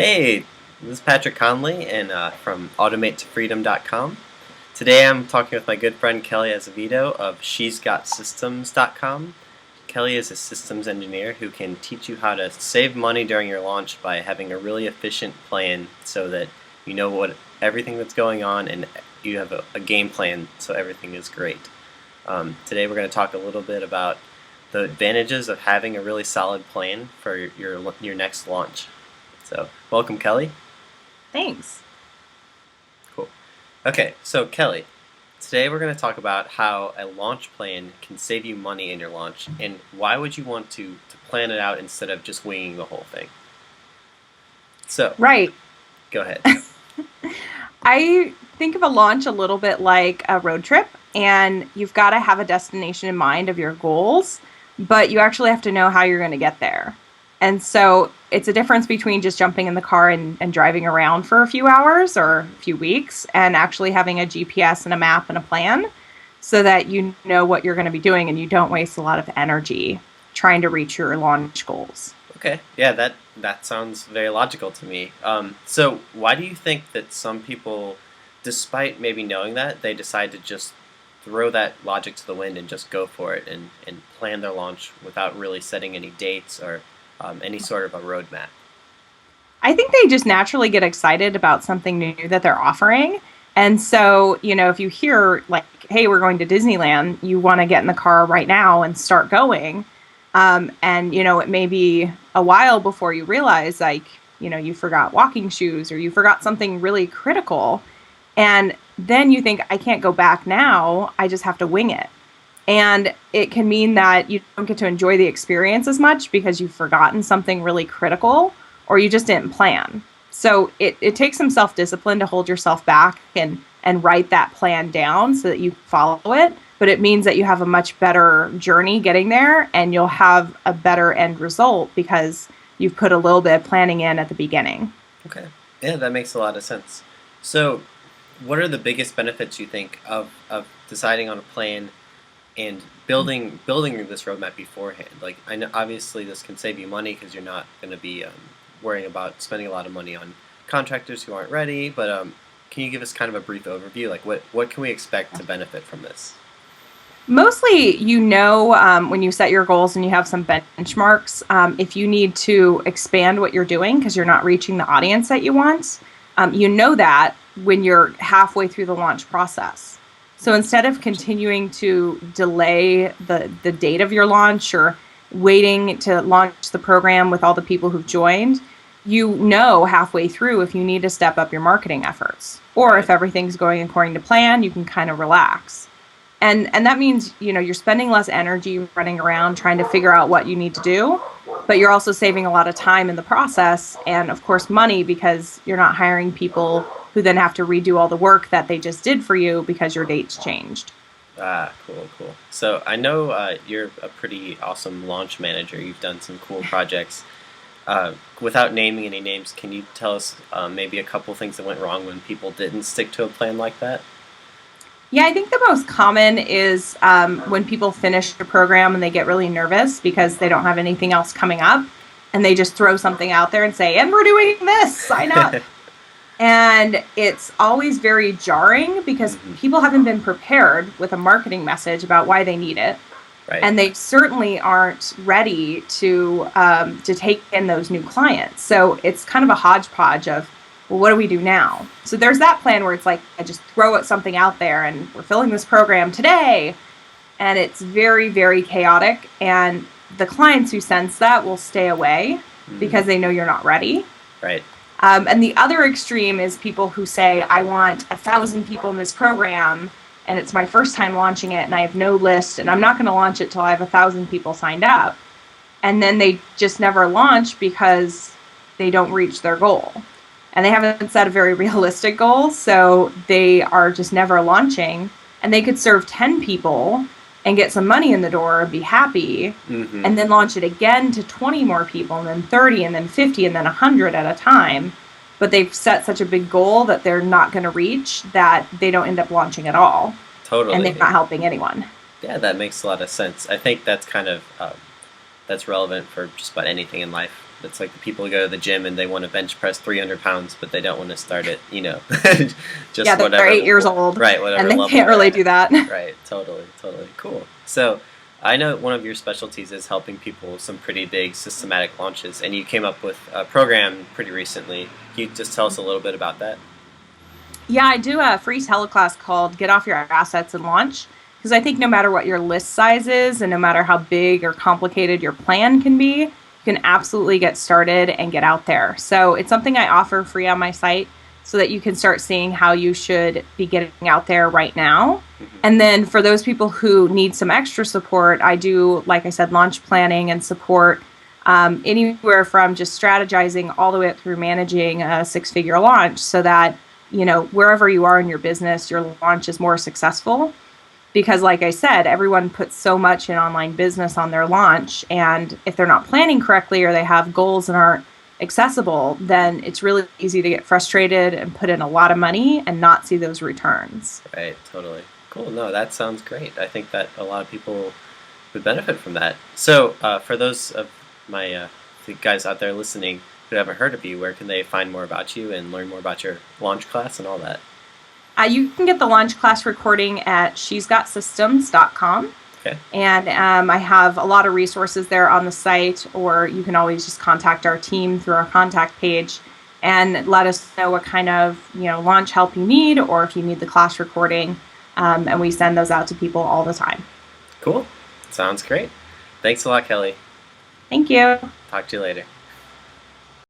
Hey, this is Patrick Conley and from AutomateToFreedom.com. Today I'm talking with my good friend Kelly Azevedo of She'sGotSystems.com. Kelly is a systems engineer who can teach you how to save money during your launch by having a really efficient plan so that you know what everything that's going on and you have a game plan so everything is great. Today we're going to talk a little bit about the advantages of having a really solid plan for your next launch. So, welcome, Kelly. Thanks. Cool. Okay, so Kelly, today we're going to talk about how a launch plan can save you money in your launch, and why would you want to plan it out instead of just winging the whole thing? So, Right. go ahead. I think of a launch a little bit like a road trip, and you've got to have a destination in mind of your goals, but you actually have to know how you're going to get there. And so it's a difference between just jumping in the car and driving around for a few hours or a few weeks and actually having a GPS and a map and a plan so that you know what you're going to be doing and you don't waste a lot of energy trying to reach your launch goals. Okay, yeah, that sounds very logical to me. So, why do you think that some people, despite maybe knowing that, they decide to just throw that logic to the wind and just go for it and plan their launch without really setting any dates or any sort of a roadmap? I think they just naturally get excited about something new that they're offering. And so, if you hear like, hey, we're going to Disneyland, you want to get in the car right now and start going. It may be a while before you realize, like, you forgot walking shoes or you forgot something really critical. And then you think, I can't go back now. I just have to wing it. And it can mean that you don't get to enjoy the experience as much because you've forgotten something really critical or you just didn't plan. So it takes some self-discipline to hold yourself back and write that plan down so that you follow it. But it means that you have a much better journey getting there and you'll have a better end result because you've put a little bit of planning in at the beginning. Okay. Yeah, that makes a lot of sense. So, what are the biggest benefits you think of deciding on a plan and building this roadmap beforehand? Like, I know obviously this can save you money because you're not going to be worrying about spending a lot of money on contractors who aren't ready. But can you give us kind of a brief overview? Like, what can we expect to benefit from this? Mostly, when you set your goals and you have some benchmarks, if you need to expand what you're doing because you're not reaching the audience that you want, you know that when you're halfway through the launch process. So instead of continuing to delay the date of your launch or waiting to launch the program with all the people who've joined, you know halfway through if you need to step up your marketing efforts. Or if everything's going according to plan, you can kind of relax. And that means, you're spending less energy running around trying to figure out what you need to do, but you're also saving a lot of time in the process and, of course, money because you're not hiring people who then have to redo all the work that they just did for you because your date's changed. Ah, cool, cool. So I know you're a pretty awesome launch manager. You've done some cool projects. Without naming any names, can you tell us maybe a couple things that went wrong when people didn't stick to a plan like that? Yeah, I think the most common is when people finish the program and they get really nervous because they don't have anything else coming up and they just throw something out there and say, and we're doing this, sign up. And it's always very jarring because people haven't been prepared with a marketing message about why they need it. Right. And they certainly aren't ready to take in those new clients. So it's kind of a hodgepodge of, well, what do we do now? So there's that plan where it's like, I just throw something out there and we're filling this program today. And it's very, very chaotic. And the clients who sense that will stay away because they know you're not ready. Right. And the other extreme is people who say, I want 1,000 people in this program and it's my first time launching it and I have no list and I'm not going to launch it till I have 1,000 people signed up. And then they just never launch because they don't reach their goal. And they haven't set a very realistic goal, so they are just never launching. And they could serve 10 people and get some money in the door and be happy, and then launch it again to 20 more people, and then 30, and then 50, and then 100 at a time. But they've set such a big goal that they're not going to reach that they don't end up launching at all. Totally. And they're not helping anyone. Yeah, that makes a lot of sense. I think that's kind of that's relevant for just about anything in life. It's like the people who go to the gym and they want to bench press 300 pounds, but they don't want to start it, just Yeah, whatever. they're 8 years old, Right, whatever and they level can't they're really at. do that. Right, totally, totally. Cool. So I know one of your specialties is helping people with some pretty big systematic launches, and you came up with a program pretty recently. Can you just tell us a little bit about that? Yeah, I do a free teleclass called Get Off Your Assets and Launch, because I think no matter what your list size is and no matter how big or complicated your plan can be, you can absolutely get started and get out there. So it's something I offer free on my site so that you can start seeing how you should be getting out there right now. And then for those people who need some extra support, I do, like I said, launch planning and support, anywhere from just strategizing all the way up through managing a 6-figure launch so that, wherever you are in your business, your launch is more successful. Because, like I said, everyone puts so much in online business on their launch. And if they're not planning correctly or they have goals that aren't accessible, then it's really easy to get frustrated and put in a lot of money and not see those returns. Right, totally. Cool. No, that sounds great. I think that a lot of people would benefit from that. So, for those of my the guys out there listening who haven't heard of you, where can they find more about you and learn more about your launch class and all that? You can get the launch class recording at she'sgotsystems.com. Okay. And I have a lot of resources there on the site, or you can always just contact our team through our contact page and let us know what kind of launch help you need, or if you need the class recording. And we send those out to people all the time. Cool. Sounds great. Thanks a lot, Kelly. Thank you. Talk to you later.